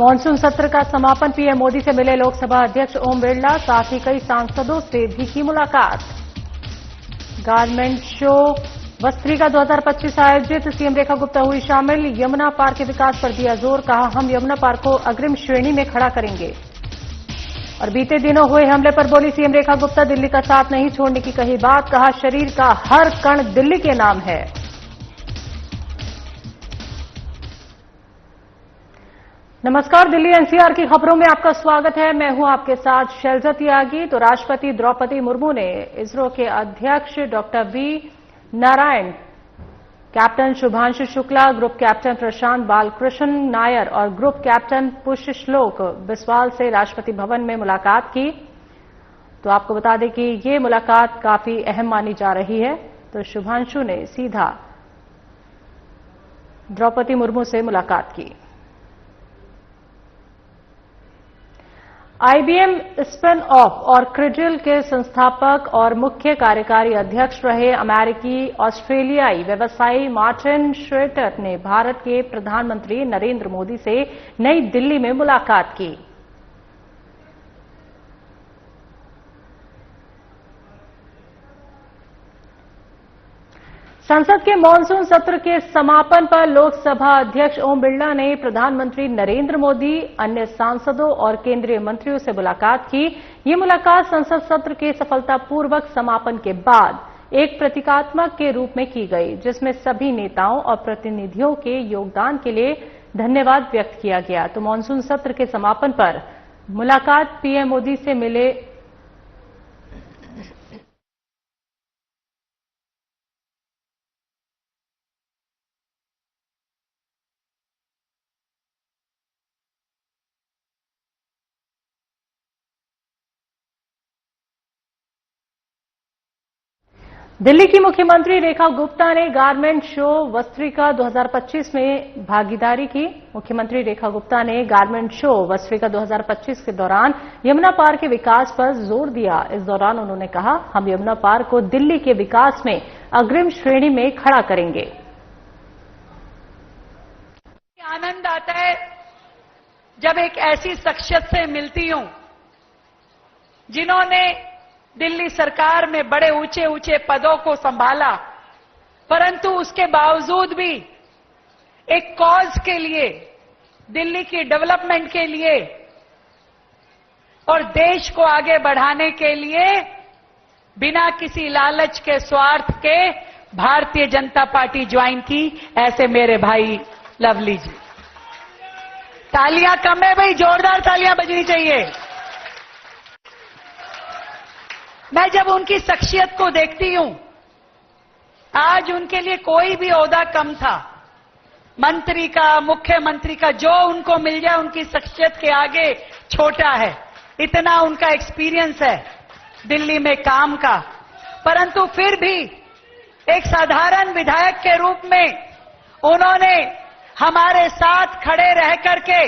Monsoon सत्र का समापन। पीएम मोदी से मिले लोकसभा अध्यक्ष ओम बिरला, साथ ही कई सांसदों से भी की मुलाकात। गारमेंट शो वस्त्रिका 2025 आयोजित, सीएम रेखा गुप्ता हुई शामिल। यमुना पार के विकास पर दिया जोर, कहा हम यमुना पार को अग्रिम श्रेणी में खड़ा करेंगे। और बीते दिनों हुए हमले पर बोली सीएम रेखा गुप्ता, दिल्ली का साथ नहीं छोड़ने की कही बात, कहा शरीर का हर कण दिल्ली के नाम है। नमस्कार, दिल्ली एनसीआर की खबरों में आपका स्वागत है। मैं हूं आपके साथ शैलजा त्यागी। तो राष्ट्रपति द्रौपदी मुर्मू ने इसरो के अध्यक्ष doctor V Narayan, captain Shubhanshu Shukla, group captain Prashant Balakrishna Nair और ग्रुप कैप्टन पुष्यश्लोक बिस्वाल से राष्ट्रपति भवन में मुलाकात की। तो आपको बता दें कि ये मुलाकात काफी अहम मानी जा रही है। तो शुभांशु ने सीधा द्रौपदी मुर्मू से मुलाकात की। आईबीएम स्पिन ऑफ और क्रिडल के संस्थापक और मुख्य कार्यकारी अध्यक्ष रहे अमेरिकी ऑस्ट्रेलियाई व्यवसायी मार्टिन श्रेटर ने भारत के प्रधानमंत्री नरेंद्र मोदी से नई दिल्ली में मुलाकात की। संसद के मॉनसून सत्र के समापन पर लोकसभा अध्यक्ष ओम बिरला ने प्रधानमंत्री नरेंद्र मोदी, अन्य सांसदों और केंद्रीय मंत्रियों से मुलाकात की। ये मुलाकात संसद सत्र के सफलतापूर्वक समापन के बाद एक प्रतीकात्मक के रूप में की गई, जिसमें सभी नेताओं और प्रतिनिधियों के योगदान के लिए धन्यवाद व्यक्त किया गया। तो मॉनसून सत्र के समापन पर मुलाकात पीएम मोदी से मिले दिल्ली की मुख्यमंत्री रेखा गुप्ता ने गारमेंट शो वस्त्रिका 2025 में भागीदारी की। मुख्यमंत्री रेखा गुप्ता ने गारमेंट शो वस्त्रिका 2025 के दौरान यमुना पार के विकास पर जोर दिया। इस दौरान उन्होंने कहा हम यमुना पार को दिल्ली के विकास में अग्रिम श्रेणी में खड़ा करेंगे। आनंद आता है जब एक ऐसी शख्सियत से मिलती हूं जिन्होंने दिल्ली सरकार में बड़े ऊंचे ऊंचे पदों को संभाला, परंतु उसके बावजूद भी एक कॉज के लिए, दिल्ली की डेवलपमेंट के लिए और देश को आगे बढ़ाने के लिए बिना किसी लालच के, स्वार्थ के भारतीय जनता पार्टी ज्वाइन की। ऐसे मेरे भाई लवली जी, तालियां कम है भाई, जोरदार तालियां बजनी चाहिए। मैं जब उनकी शख्सियत को देखती हूं, आज उनके लिए कोई भी ओहदा कम था, मंत्री का, मुख्यमंत्री का, जो उनको मिल जाए उनकी शख्सियत के आगे छोटा है। इतना उनका एक्सपीरियंस है दिल्ली में काम का, परंतु फिर भी एक साधारण विधायक के रूप में उन्होंने हमारे साथ खड़े रह करके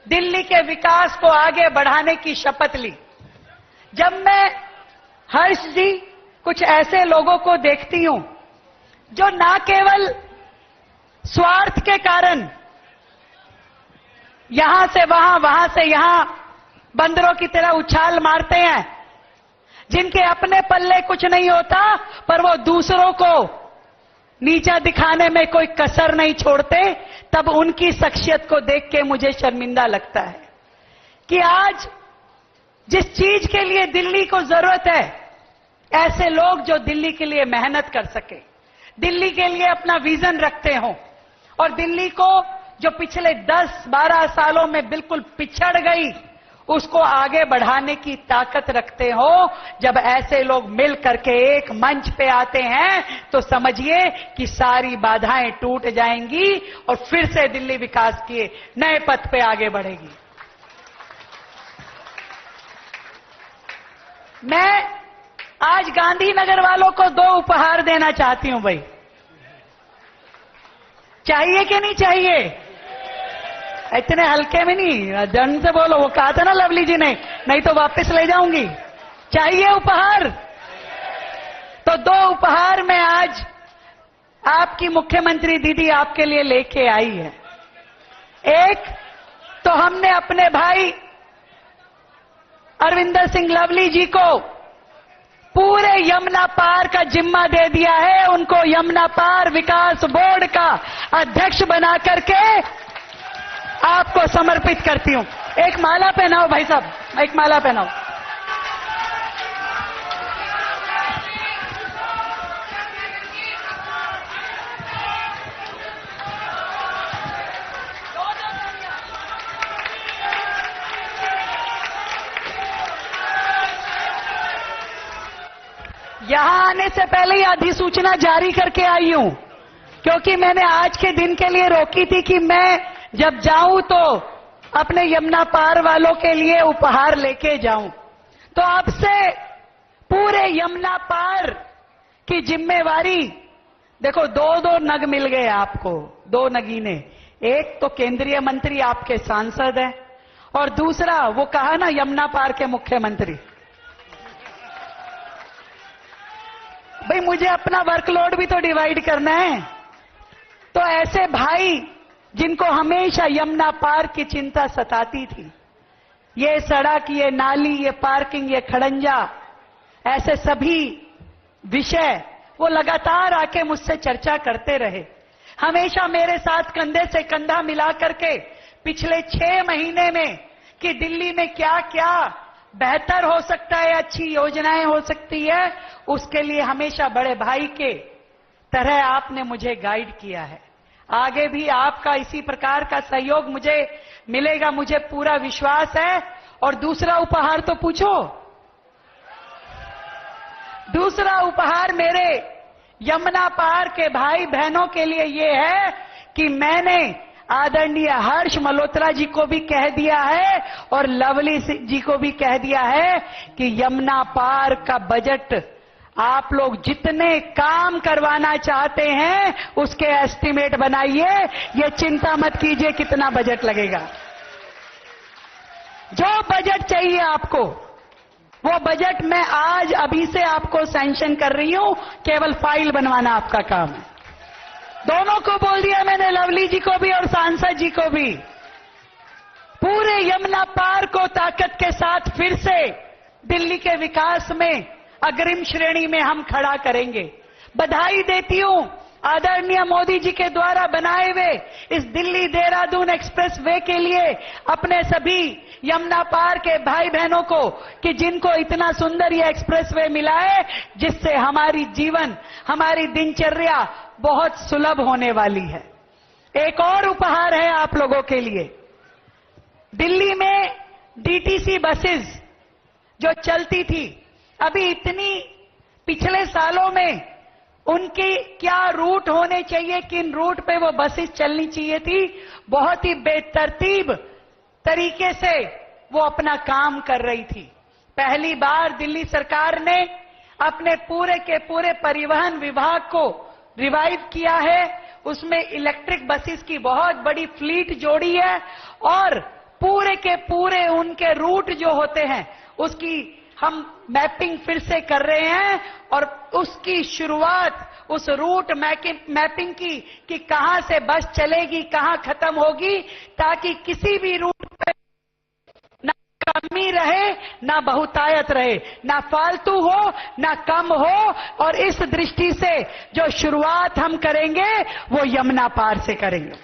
दिल्ली के विकास को आगे बढ़ाने की शपथ ली। जब मैं हर्ष जी कुछ ऐसे लोगों को देखती हूं जो ना केवल स्वार्थ के कारण यहां से वहां, वहां से यहां बंदरों की तरह उछाल मारते हैं, जिनके अपने पल्ले कुछ नहीं होता पर वो दूसरों को नीचा दिखाने में कोई कसर नहीं छोड़ते, तब उनकी शख्सियत को देख के मुझे शर्मिंदा लगता है कि आज जिस चीज के लिए दिल्ली को जरूरत है, ऐसे लोग जो दिल्ली के लिए मेहनत कर सके, दिल्ली के लिए अपना विजन रखते हो और दिल्ली को जो पिछले 10-12 सालों में बिल्कुल पिछड़ गई उसको आगे बढ़ाने की ताकत रखते हो। जब ऐसे लोग मिल करके एक मंच पे आते हैं तो समझिए कि सारी बाधाएं टूट जाएंगी और फिर से दिल्ली विकास के नए पथ पे आगे बढ़ेगी। मैं आज गांधीनगर वालों को 2 उपहार देना चाहती हूं भाई। चाहिए कि नहीं चाहिए? इतने हल्के में नहीं, जन से बोलो। वो कहा था ना लवली जी ने, नहीं तो वापस ले जाऊंगी। चाहिए उपहार? तो 2 उपहार मैं आज आपकी मुख्यमंत्री दीदी आपके लिए लेके आई है। एक तो हमने अपने भाई अरविंदर सिंह लवली जी को पूरे यमुना पार का जिम्मा दे दिया है। उनको यमुना पार विकास बोर्ड का अध्यक्ष बना करके आपको समर्पित करती हूं। एक माला पहनाओ भाई साहब, एक माला पहनाओ। यहां आने से पहले ही अधिसूचना जारी करके आई हूं, क्योंकि मैंने आज के दिन के लिए रोकी थी कि मैं जब जाऊं तो अपने यमुना पार वालों के लिए उपहार लेके जाऊं। तो आपसे पूरे यमुना पार की जिम्मेवारी, देखो दो नग मिल गए आपको, दो नगीने। एक तो केंद्रीय मंत्री आपके सांसद हैं, और दूसरा वो कहा ना यमुना पार के मुख्यमंत्री। भाई मुझे अपना वर्कलोड भी तो डिवाइड करना है। तो ऐसे भाई जिनको हमेशा यमुना पार की चिंता सताती थी, ये सड़क, ये नाली, ये पार्किंग, ये खड़ंजा, ऐसे सभी विषय वो लगातार आके मुझसे चर्चा करते रहे। हमेशा मेरे साथ कंधे से कंधा मिला करके पिछले 6 महीने में कि दिल्ली में क्या क्या बेहतर हो सकता है, अच्छी योजनाएं हो सकती है, उसके लिए हमेशा बड़े भाई के तरह आपने मुझे गाइड किया है। आगे भी आपका इसी प्रकार का सहयोग मुझे मिलेगा, मुझे पूरा विश्वास है। और दूसरा उपहार तो पूछो। दूसरा उपहार मेरे यमुना पार के भाई बहनों के लिए ये है कि मैंने आदरणीय हर्ष मल्होत्रा जी को भी कह दिया है और लवली जी को भी कह दिया है कि यमुना पार का बजट आप लोग जितने काम करवाना चाहते हैं उसके एस्टीमेट बनाइए। ये चिंता मत कीजिए कितना बजट लगेगा। जो बजट चाहिए आपको वो बजट मैं आज अभी से आपको सैंक्शन कर रही हूं, केवल फाइल बनवाना आपका काम है। दोनों को बोल दिया मैंने, लवली जी को भी और सांसद जी को भी। पूरे यमुना पार को ताकत के साथ फिर से दिल्ली के विकास में अग्रिम श्रेणी में हम खड़ा करेंगे। बधाई देती हूं आदरणीय मोदी जी के द्वारा बनाए हुए इस दिल्ली देहरादून एक्सप्रेस वे के लिए अपने सभी यमुना पार के भाई बहनों को कि जिनको इतना सुंदर ये एक्सप्रेस वे मिला है, जिससे हमारी जीवन, हमारी दिनचर्या बहुत सुलभ होने वाली है। एक और उपहार है आप लोगों के लिए। दिल्ली में डीटीसी बसेस जो चलती थी, अभी इतनी पिछले सालों में उनकी क्या रूट होने चाहिए, किन रूट पे वो बसेस चलनी चाहिए थी, बहुत ही बेतरतीब तरीके से वो अपना काम कर रही थी। पहली बार दिल्ली सरकार ने अपने पूरे के पूरे परिवहन विभाग को रिवाइव किया है। उसमें इलेक्ट्रिक बसेस की बहुत बड़ी फ्लीट जोड़ी है और पूरे के पूरे उनके रूट जो होते हैं उसकी हम मैपिंग फिर से कर रहे हैं और उसकी शुरुआत उस रूट मैपिंग की कि कहां से बस चलेगी, कहां खत्म होगी, ताकि किसी भी रूट पे ना कमी रहे, ना बहुतायत रहे, ना फालतू हो, ना कम हो। और इस दृष्टि से जो शुरुआत हम करेंगे वो यमुना पार से करेंगे।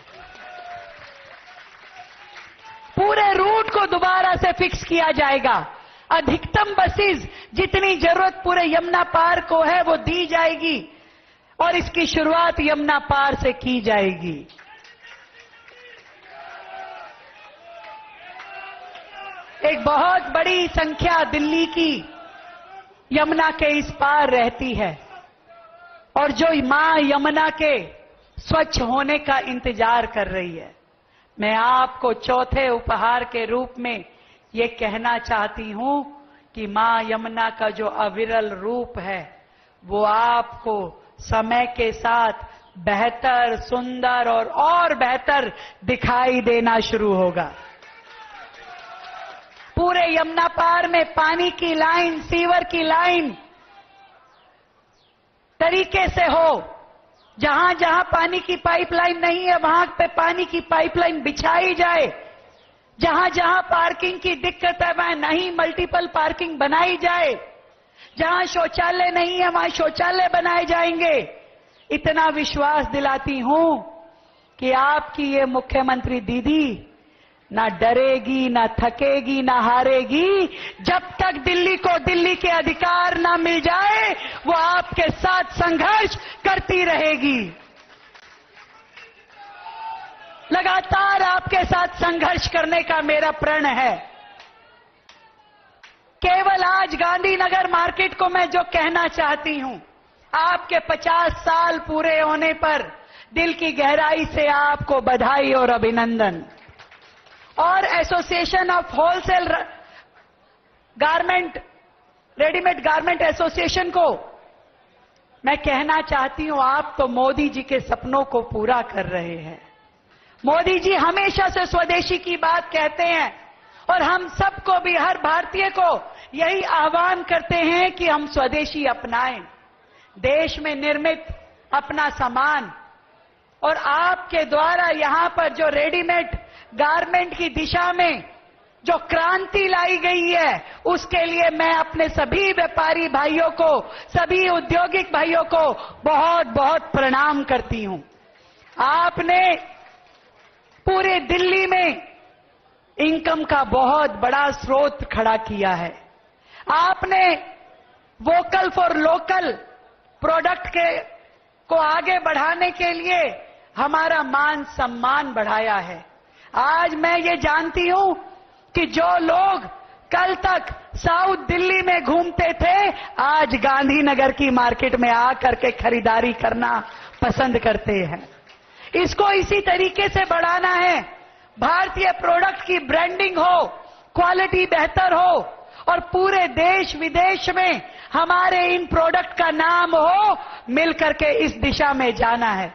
पूरे रूट को दोबारा से फिक्स किया जाएगा। अधिकतम बसेस जितनी जरूरत पूरे यमुना पार को है वो दी जाएगी और इसकी शुरुआत यमुना पार से की जाएगी। एक बहुत बड़ी संख्या दिल्ली की यमुना के इस पार रहती है और जो मां यमुना के स्वच्छ होने का इंतजार कर रही है। मैं आपको चौथे उपहार के रूप में ये कहना चाहती हूं कि मां यमुना का जो अविरल रूप है वो आपको समय के साथ बेहतर, सुंदर और बेहतर दिखाई देना शुरू होगा। पूरे यमुना पार में पानी की लाइन, सीवर की लाइन तरीके से हो। जहां जहां पानी की पाइपलाइन नहीं है वहां पे पानी की पाइपलाइन बिछाई जाए जहां जहां पार्किंग की दिक्कत है वहां नहीं मल्टीपल पार्किंग बनाई जाए, जहां शौचालय नहीं है वहां शौचालय बनाए जाएंगे। इतना विश्वास दिलाती हूं कि आपकी ये मुख्यमंत्री दीदी ना डरेगी, ना थकेगी, ना हारेगी। जब तक दिल्ली को दिल्ली के अधिकार ना मिल जाए वो आपके साथ संघर्ष करती रहेगी। लगातार आपके साथ संघर्ष करने का मेरा प्रण है। केवल आज गांधीनगर मार्केट को मैं जो कहना चाहती हूं, आपके 50 साल पूरे होने पर दिल की गहराई से आपको बधाई और अभिनंदन। और association of wholesale garment, readymade garment association को मैं कहना चाहती हूं, आप तो मोदी जी के सपनों को पूरा कर रहे हैं। मोदी जी हमेशा से स्वदेशी की बात कहते हैं और हम सबको भी, हर भारतीय को यही आह्वान करते हैं कि हम स्वदेशी अपनाएं, देश में निर्मित अपना सामान। और आपके द्वारा यहां पर जो रेडीमेड गारमेंट की दिशा में जो क्रांति लाई गई है, उसके लिए मैं अपने सभी व्यापारी भाइयों को, सभी औद्योगिक भाइयों को बहुत बहुत प्रणाम करती हूं। आपने पूरे दिल्ली में इनकम का बहुत बड़ा स्रोत खड़ा किया है। आपने वोकल फॉर लोकल प्रोडक्ट को आगे बढ़ाने के लिए हमारा मान सम्मान बढ़ाया है। आज मैं ये जानती हूं कि जो लोग कल तक साउथ दिल्ली में घूमते थे, आज गांधीनगर की मार्केट में आकर के खरीदारी करना पसंद करते हैं। इसको इसी तरीके से बढ़ाना है। भारतीय प्रोडक्ट की ब्रांडिंग हो, क्वालिटी बेहतर हो और पूरे देश विदेश में हमारे इन प्रोडक्ट का नाम हो, मिलकर के इस दिशा में जाना है।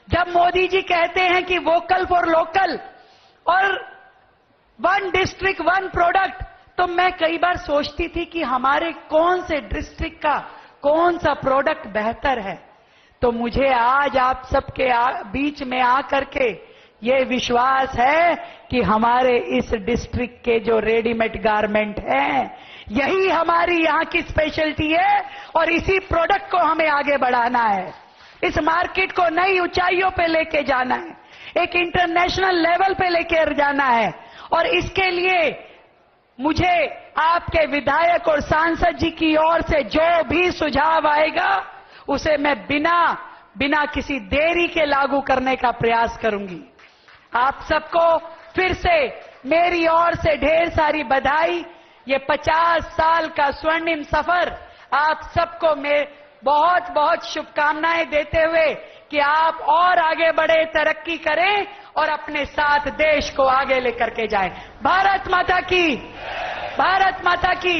जब मोदी जी कहते हैं कि वोकल फॉर लोकल और वन डिस्ट्रिक्ट वन प्रोडक्ट, तो मैं कई बार सोचती थी कि हमारे कौन से डिस्ट्रिक्ट का कौन सा प्रोडक्ट बेहतर है। तो मुझे आज आप सबके बीच में आकर के ये विश्वास है कि हमारे इस डिस्ट्रिक्ट के जो रेडीमेड गारमेंट हैं, यही हमारी यहाँ की स्पेशलिटी है और इसी प्रोडक्ट को हमें आगे बढ़ाना है। इस मार्केट को नई ऊंचाइयों पे लेके जाना है, एक इंटरनेशनल लेवल पे लेके जाना है। और इसके लिए मुझे आपके विधायक और सांसद जी की ओर से जो भी सुझाव आएगा, उसे मैं बिना किसी देरी के लागू करने का प्रयास करूंगी। आप सबको फिर से मेरी ओर से ढेर सारी बधाई। ये 50 साल का स्वर्णिम सफर आप सबको मैं बहुत बहुत शुभकामनाएं देते हुए कि आप और आगे बढ़े, तरक्की करें और अपने साथ देश को आगे लेकर के जाएं। भारत माता की, भारत माता की।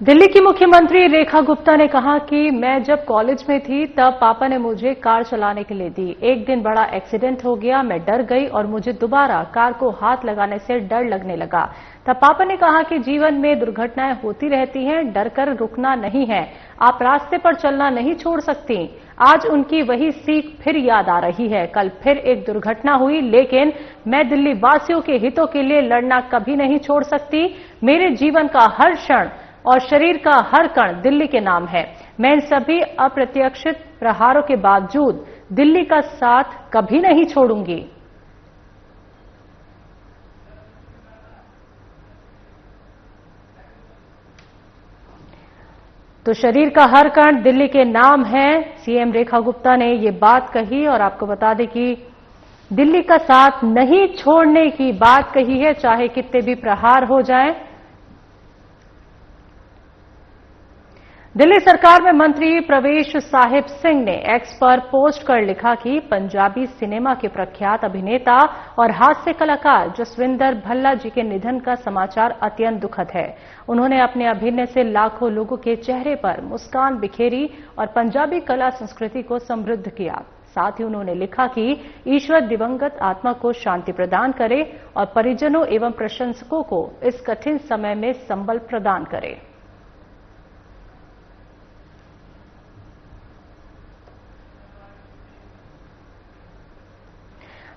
दिल्ली की मुख्यमंत्री रेखा गुप्ता ने कहा कि मैं जब कॉलेज में थी तब पापा ने मुझे कार चलाने के लिए दी। एक दिन बड़ा एक्सीडेंट हो गया, मैं डर गई और मुझे दोबारा कार को हाथ लगाने से डर लगने लगा। तब पापा ने कहा कि जीवन में दुर्घटनाएं होती रहती हैं, डर कर रुकना नहीं है, आप रास्ते पर चलना नहीं छोड़ सकती। आज उनकी वही सीख फिर याद आ रही है। कल फिर एक दुर्घटना हुई, लेकिन मैं दिल्ली वासियों के हितों के लिए लड़ना कभी नहीं छोड़ सकती। मेरे जीवन का हर क्षण और शरीर का हर कण दिल्ली के नाम है। मैं इन सभी अप्रत्याशित प्रहारों के बावजूद दिल्ली का साथ कभी नहीं छोड़ूंगी। तो शरीर का हर कण दिल्ली के नाम है। सीएम रेखा गुप्ता ने ये बात कही और आपको बता दें कि दिल्ली का साथ नहीं छोड़ने की बात कही है, चाहे कितने भी प्रहार हो जाएं। दिल्ली सरकार में मंत्री प्रवेश साहिब सिंह ने एक्स पर पोस्ट कर लिखा कि पंजाबी सिनेमा के प्रख्यात अभिनेता और हास्य कलाकार जसविंदर भल्ला जी के निधन का समाचार अत्यंत दुखद है। उन्होंने अपने अभिनय से लाखों लोगों के चेहरे पर मुस्कान बिखेरी और पंजाबी कला संस्कृति को समृद्ध किया। साथ ही उन्होंने लिखा कि ईश्वर दिवंगत आत्मा को शांति प्रदान करे और परिजनों एवं प्रशंसकों को इस कठिन समय में संबल प्रदान करे।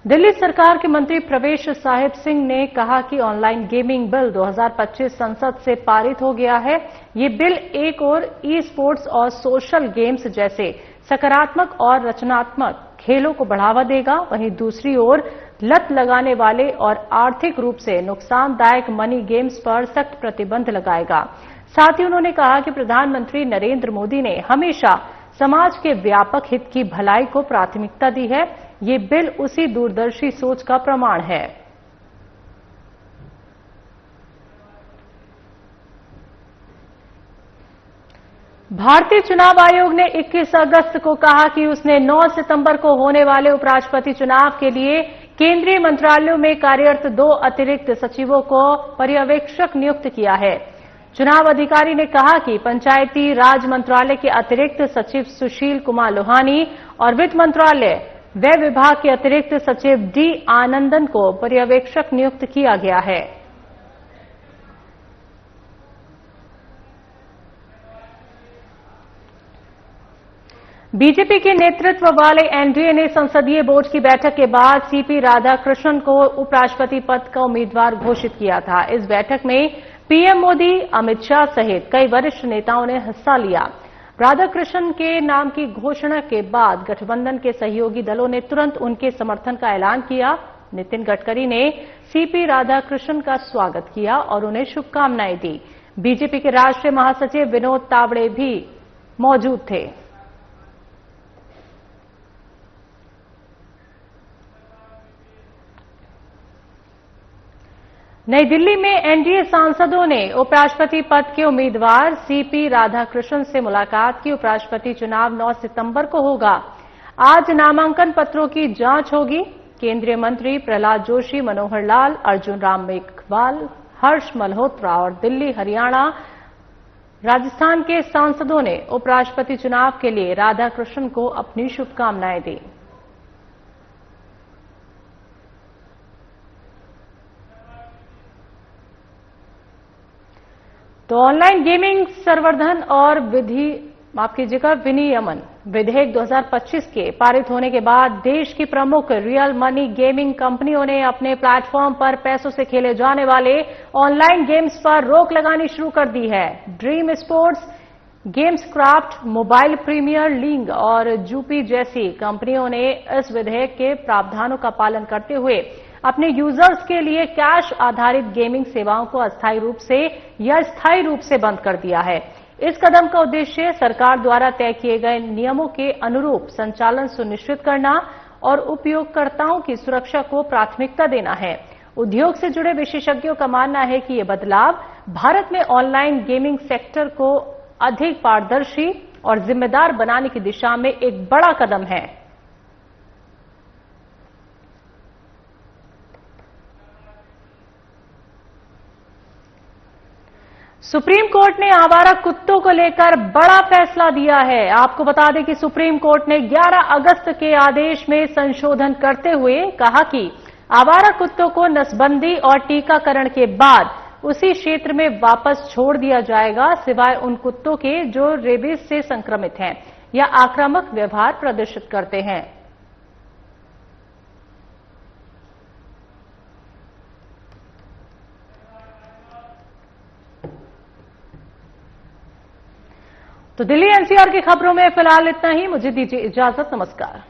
दिल्ली सरकार के मंत्री प्रवेश साहिब सिंह ने कहा कि ऑनलाइन गेमिंग बिल 2025 संसद से पारित हो गया है। ये बिल एक ओर ई स्पोर्ट्स और सोशल गेम्स जैसे सकारात्मक और रचनात्मक खेलों को बढ़ावा देगा, वहीं दूसरी ओर लत लगाने वाले और आर्थिक रूप से नुकसानदायक मनी गेम्स पर सख्त प्रतिबंध लगाएगा। साथ ही उन्होंने कहा कि प्रधानमंत्री नरेंद्र मोदी ने हमेशा समाज के व्यापक हित की भलाई को प्राथमिकता दी है। ये बिल उसी दूरदर्शी सोच का प्रमाण है। भारतीय चुनाव आयोग ने 21 अगस्त को कहा कि उसने 9 सितंबर को होने वाले उपराष्ट्रपति चुनाव के लिए केंद्रीय मंत्रालयों में कार्यरत 2 अतिरिक्त सचिवों को पर्यवेक्षक नियुक्त किया है। चुनाव अधिकारी ने कहा कि पंचायती राज मंत्रालय के अतिरिक्त सचिव सुशील कुमार लोहानी और वित्त मंत्रालय व्यय विभाग के अतिरिक्त सचिव डी आनंदन को पर्यवेक्षक नियुक्त किया गया है। बीजेपी के नेतृत्व वाले एनडीए ने संसदीय बोर्ड की बैठक के बाद सीपी राधाकृष्णन को उपराष्ट्रपति पद का उम्मीदवार घोषित किया था। इस बैठक में पीएम मोदी, अमित शाह सहित कई वरिष्ठ नेताओं ने हिस्सा लिया। राधाकृष्णन के नाम की घोषणा के बाद गठबंधन के सहयोगी दलों ने तुरंत उनके समर्थन का ऐलान किया। नितिन गडकरी ने सीपी राधाकृष्णन का स्वागत किया और उन्हें शुभकामनाएं दी। बीजेपी के राष्ट्रीय महासचिव विनोद तावड़े भी मौजूद थे। नई दिल्ली में एनडीए सांसदों ने उपराष्ट्रपति पद के उम्मीदवार सीपी राधाकृष्णन से मुलाकात की। उपराष्ट्रपति चुनाव 9 सितंबर को होगा। आज नामांकन पत्रों की जांच होगी। केंद्रीय मंत्री प्रहलाद जोशी, मनोहर लाल, अर्जुन राम मेघवाल, हर्ष मल्होत्रा और दिल्ली, हरियाणा, राजस्थान के सांसदों ने उपराष्ट्रपति चुनाव के लिए राधाकृष्णन को अपनी शुभकामनाएं दी। तो ऑनलाइन गेमिंग संवर्धन और विनियमन विधेयक 2025 के पारित होने के बाद देश की प्रमुख रियल मनी गेमिंग कंपनियों ने अपने प्लेटफॉर्म पर पैसों से खेले जाने वाले ऑनलाइन गेम्स पर रोक लगानी शुरू कर दी है। Dream Sports, Gameskraft, Mobile Premier League और जूपी जैसी कंपनियों ने इस विधेयक के प्रावधानों का पालन करते हुए अपने यूजर्स के लिए कैश आधारित गेमिंग सेवाओं को अस्थायी रूप से या स्थायी रूप से बंद कर दिया है। इस कदम का उद्देश्य सरकार द्वारा तय किए गए नियमों के अनुरूप संचालन सुनिश्चित करना और उपयोगकर्ताओं की सुरक्षा को प्राथमिकता देना है। उद्योग से जुड़े विशेषज्ञों का मानना है कि यह बदलाव भारत में ऑनलाइन गेमिंग सेक्टर को अधिक पारदर्शी और जिम्मेदार बनाने की दिशा में एक बड़ा कदम है। सुप्रीम कोर्ट ने आवारा कुत्तों को लेकर बड़ा फैसला दिया है। आपको बता दें कि सुप्रीम कोर्ट ने 11 अगस्त के आदेश में संशोधन करते हुए कहा कि आवारा कुत्तों को नसबंदी और टीकाकरण के बाद उसी क्षेत्र में वापस छोड़ दिया जाएगा, सिवाय उन कुत्तों के जो रेबीज से संक्रमित हैं या आक्रामक व्यवहार प्रदर्शित करते हैं। तो दिल्ली एनसीआर की खबरों में फिलहाल इतना ही। मुझे दीजिए इजाजत। नमस्कार।